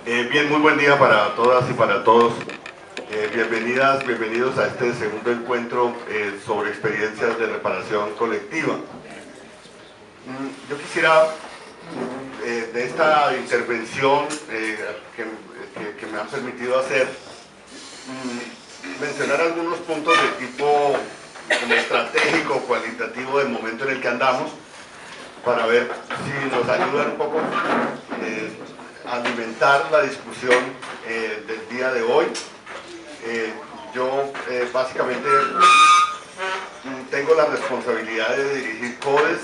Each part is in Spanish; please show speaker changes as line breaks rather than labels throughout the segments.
Bien, muy buen día para todas y para todos. Bienvenidas, bienvenidos a este segundo encuentro sobre experiencias de reparación colectiva. Yo quisiera, de esta intervención que me han permitido hacer, mencionar algunos puntos de tipo como estratégico, cualitativo del momento en el que andamos, para ver si nos ayudan un poco a alimentar la discusión del día de hoy. Yo básicamente tengo la responsabilidad de dirigir CODES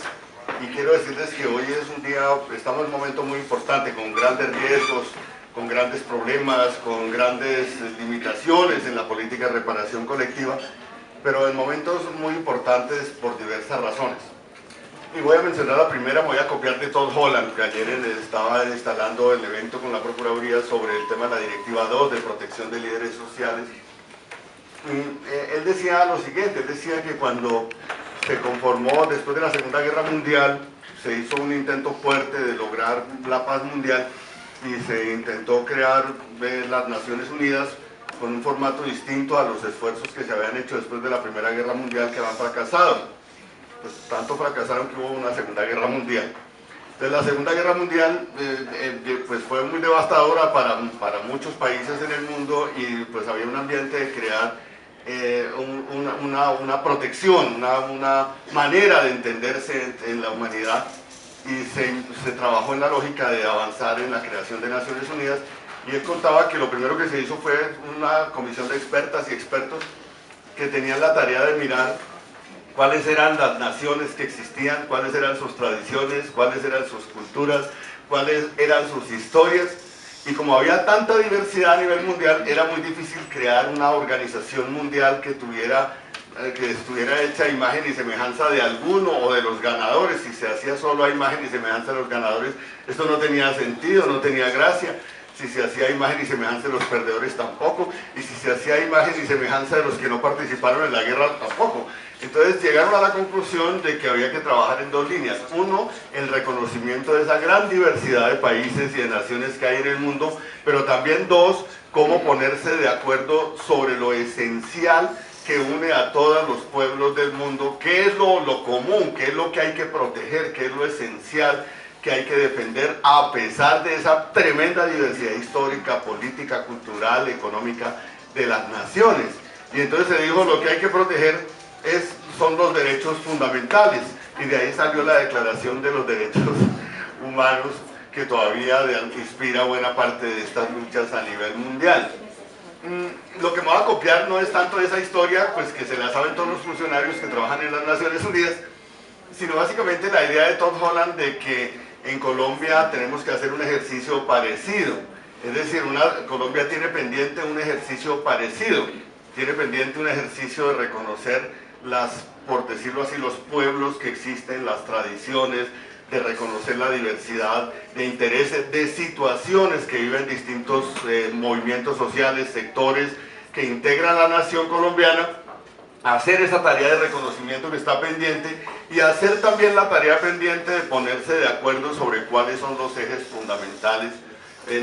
y quiero decirles que hoy es un día, estamos en un momento muy importante, con grandes riesgos, con grandes problemas, con grandes limitaciones en la política de reparación colectiva, pero en momentos muy importantes por diversas razones. Y voy a mencionar la primera, me voy a copiar de Todd Holland, que ayer estaba instalando el evento con la Procuraduría sobre el tema de la Directiva 2 de protección de líderes sociales. Él decía lo siguiente, él decía que cuando se conformó, después de la Segunda Guerra Mundial, se hizo un intento fuerte de lograr la paz mundial y se intentó crear las Naciones Unidas con un formato distinto a los esfuerzos que se habían hecho después de la Primera Guerra Mundial, que habían fracasado. Pues tanto fracasaron que hubo una Segunda Guerra Mundial. Entonces la Segunda Guerra Mundial pues fue muy devastadora para muchos países en el mundo y pues había un ambiente de crear una protección, una manera de entenderse en la humanidad, y se trabajó en la lógica de avanzar en la creación de Naciones Unidas. Y él contaba que lo primero que se hizo fue una comisión de expertas y expertos que tenían la tarea de mirar cuáles eran las naciones que existían, cuáles eran sus tradiciones, cuáles eran sus culturas, cuáles eran sus historias. Y como había tanta diversidad a nivel mundial, era muy difícil crear una organización mundial que estuviera hecha a imagen y semejanza de alguno o de los ganadores. Si se hacía solo a imagen y semejanza de los ganadores, esto no tenía sentido, no tenía gracia. Si se hacía imagen y semejanza de los perdedores, tampoco. Y si se hacía imagen y semejanza de los que no participaron en la guerra, tampoco. Entonces llegaron a la conclusión de que había que trabajar en dos líneas. Uno, el reconocimiento de esa gran diversidad de países y de naciones que hay en el mundo, pero también dos, cómo ponerse de acuerdo sobre lo esencial que une a todos los pueblos del mundo, qué es lo común, qué es lo que hay que proteger, qué es lo esencial que hay que defender a pesar de esa tremenda diversidad histórica, política, cultural, económica de las naciones. Y entonces se dijo, lo que hay que proteger son los derechos fundamentales, y de ahí salió la Declaración de los Derechos Humanos, que todavía inspira buena parte de estas luchas a nivel mundial. Lo que me voy a copiar no es tanto de esa historia, pues que se la saben todos los funcionarios que trabajan en las Naciones Unidas, sino básicamente la idea de Todd Holland de que en Colombia tenemos que hacer un ejercicio parecido. Es decir, Colombia tiene pendiente un ejercicio parecido, tiene pendiente un ejercicio de reconocer por decirlo así, los pueblos que existen, las tradiciones, de reconocer la diversidad de intereses, de situaciones que viven distintos movimientos sociales, sectores que integran la nación colombiana, hacer esa tarea de reconocimiento que está pendiente y hacer también la tarea pendiente de ponerse de acuerdo sobre cuáles son los ejes fundamentales,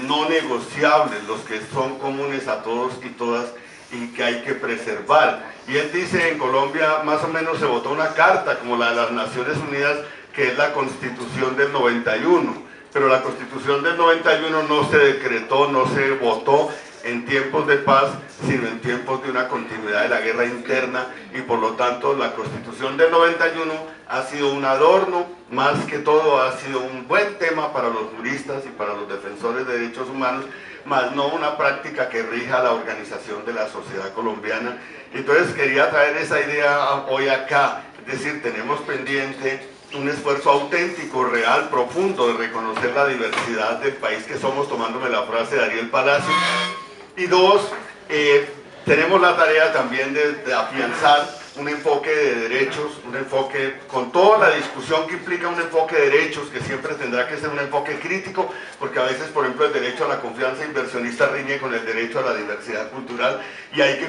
no negociables, los que son comunes a todos y todas y que hay que preservar. Y él dice, en Colombia más o menos se votó una carta como la de las Naciones Unidas, que es la Constitución del 91, pero la Constitución del 91 no se decretó, no se votó en tiempos de paz, sino en tiempos de una continuidad de la guerra interna, y por lo tanto la Constitución del 91 ha sido un adorno, más que todo ha sido un buen tema para los juristas y para los defensores de derechos humanos, más no una práctica que rija la organización de la sociedad colombiana. Entonces quería traer esa idea hoy acá, es decir, tenemos pendiente un esfuerzo auténtico, real, profundo de reconocer la diversidad del país que somos, tomándome la frase de Ariel Palacio. Y dos, tenemos la tarea también de afianzar un enfoque de derechos, un enfoque con toda la discusión que implica un enfoque de derechos, que siempre tendrá que ser un enfoque crítico, porque a veces, por ejemplo, el derecho a la confianza inversionista riñe con el derecho a la diversidad cultural, y hay que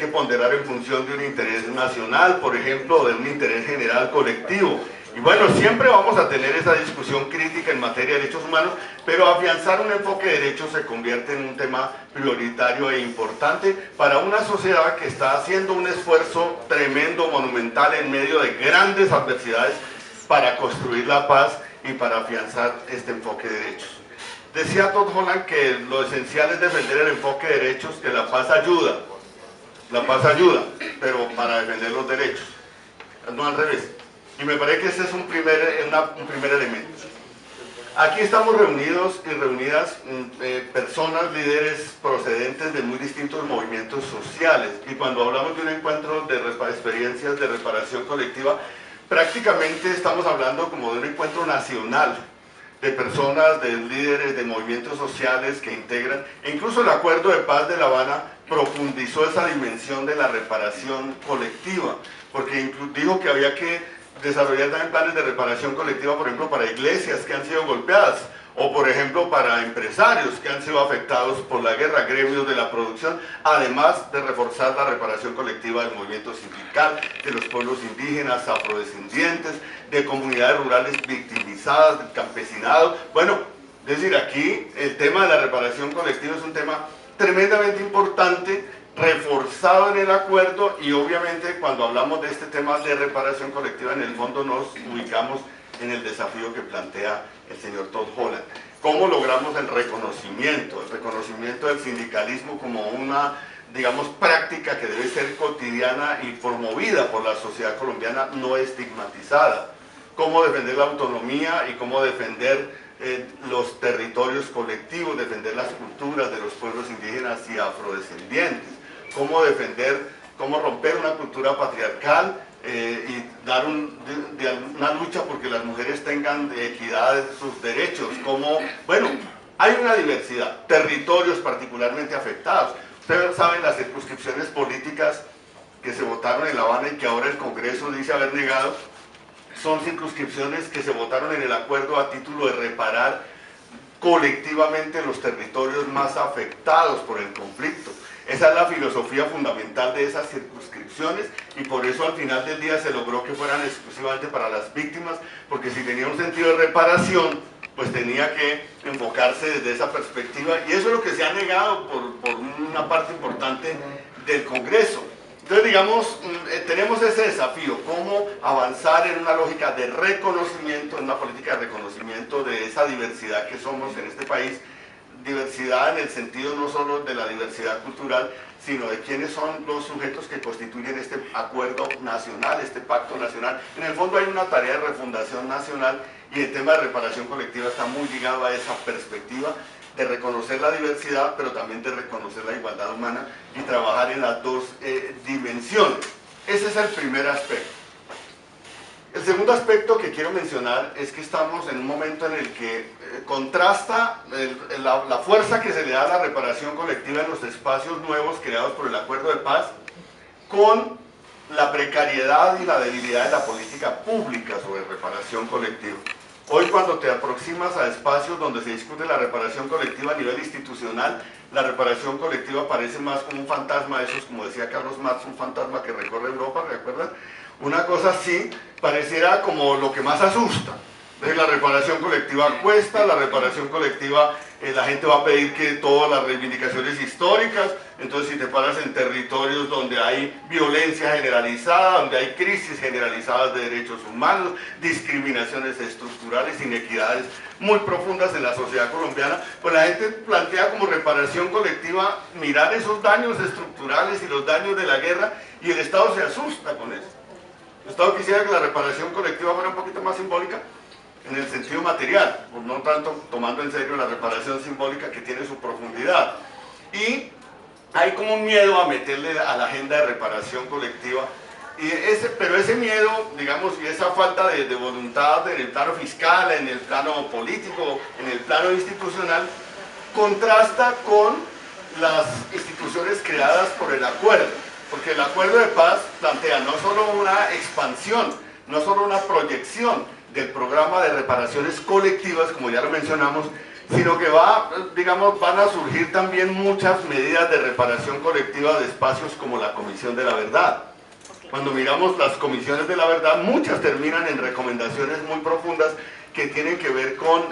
ponderar en función de un interés nacional, por ejemplo, o de un interés general colectivo. Y bueno, siempre vamos a tener esa discusión crítica en materia de derechos humanos, pero afianzar un enfoque de derechos se convierte en un tema prioritario e importante para una sociedad que está haciendo un esfuerzo tremendo, monumental, en medio de grandes adversidades para construir la paz y para afianzar este enfoque de derechos. Decía Todd Holland que lo esencial es defender el enfoque de derechos, que la paz ayuda, pero para defender los derechos, no al revés. Y me parece que ese es un primer elemento. Aquí estamos reunidos y reunidas personas, líderes procedentes de muy distintos movimientos sociales, y cuando hablamos de un encuentro de experiencias de reparación colectiva, prácticamente estamos hablando como de un encuentro nacional, de personas, de líderes, de movimientos sociales que integran, e incluso el Acuerdo de Paz de La Habana profundizó esa dimensión de la reparación colectiva, porque dijo que había que desarrollar también planes de reparación colectiva, por ejemplo, para iglesias que han sido golpeadas, o por ejemplo para empresarios que han sido afectados por la guerra, gremios de la producción, además de reforzar la reparación colectiva del movimiento sindical, de los pueblos indígenas, afrodescendientes, de comunidades rurales victimizadas, del campesinado. Bueno, es decir, aquí el tema de la reparación colectiva es un tema tremendamente importante, reforzado en el acuerdo, y obviamente cuando hablamos de este tema de reparación colectiva, en el fondo nos ubicamos en el desafío que plantea el señor Todd Holland. ¿Cómo logramos el reconocimiento del sindicalismo como una, digamos, práctica que debe ser cotidiana y promovida por la sociedad colombiana, no estigmatizada? ¿Cómo defender la autonomía y cómo defender los territorios colectivos, defender las culturas de los pueblos indígenas y afrodescendientes? Cómo romper una cultura patriarcal y dar una lucha porque las mujeres tengan equidad de sus derechos. Bueno, hay una diversidad, territorios particularmente afectados. Ustedes saben las circunscripciones políticas que se votaron en La Habana y que ahora el Congreso dice haber negado, son circunscripciones que se votaron en el acuerdo a título de reparar colectivamente los territorios más afectados por el conflicto. Esa es la filosofía fundamental de esas circunscripciones, y por eso al final del día se logró que fueran exclusivamente para las víctimas, porque si tenía un sentido de reparación, pues tenía que enfocarse desde esa perspectiva, y eso es lo que se ha negado por una parte importante del Congreso. Entonces, digamos, tenemos ese desafío, cómo avanzar en una lógica de reconocimiento, en una política de reconocimiento de esa diversidad que somos en este país, diversidad en el sentido no solo de la diversidad cultural, sino de quiénes son los sujetos que constituyen este acuerdo nacional, este pacto nacional. En el fondo hay una tarea de refundación nacional, y el tema de reparación colectiva está muy ligado a esa perspectiva de reconocer la diversidad, pero también de reconocer la igualdad humana y trabajar en las dos dimensiones. Ese es el primer aspecto. El segundo aspecto que quiero mencionar es que estamos en un momento en el que contrasta la fuerza que se le da a la reparación colectiva en los espacios nuevos creados por el Acuerdo de Paz con la precariedad y la debilidad de la política pública sobre reparación colectiva. Hoy, cuando te aproximas a espacios donde se discute la reparación colectiva a nivel institucional, la reparación colectiva parece más como un fantasma de esos, como decía Carlos Marx, un fantasma que recorre Europa, ¿recuerdan? Una cosa así, pareciera como lo que más asusta. La reparación colectiva cuesta, la reparación colectiva, la gente va a pedir que todas las reivindicaciones históricas, entonces si te paras en territorios donde hay violencia generalizada, donde hay crisis generalizadas de derechos humanos, discriminaciones estructurales, inequidades muy profundas en la sociedad colombiana, pues la gente plantea como reparación colectiva mirar esos daños estructurales y los daños de la guerra, y el Estado se asusta con eso. El Estado quisiera que la reparación colectiva fuera un poquito más simbólica, en el sentido material, no tanto tomando en serio la reparación simbólica que tiene su profundidad. Y hay como un miedo a meterle a la agenda de reparación colectiva, pero ese miedo, digamos, y esa falta de voluntad en el plano fiscal, en el plano político, en el plano institucional, contrasta con las instituciones creadas por el acuerdo, porque el Acuerdo de Paz plantea no solo una expansión, no solo una proyección del programa de reparaciones colectivas, como ya lo mencionamos, sino que van a surgir también muchas medidas de reparación colectiva de espacios como la Comisión de la Verdad, cuando miramos las comisiones de la verdad, muchas terminan en recomendaciones muy profundas que tienen que ver con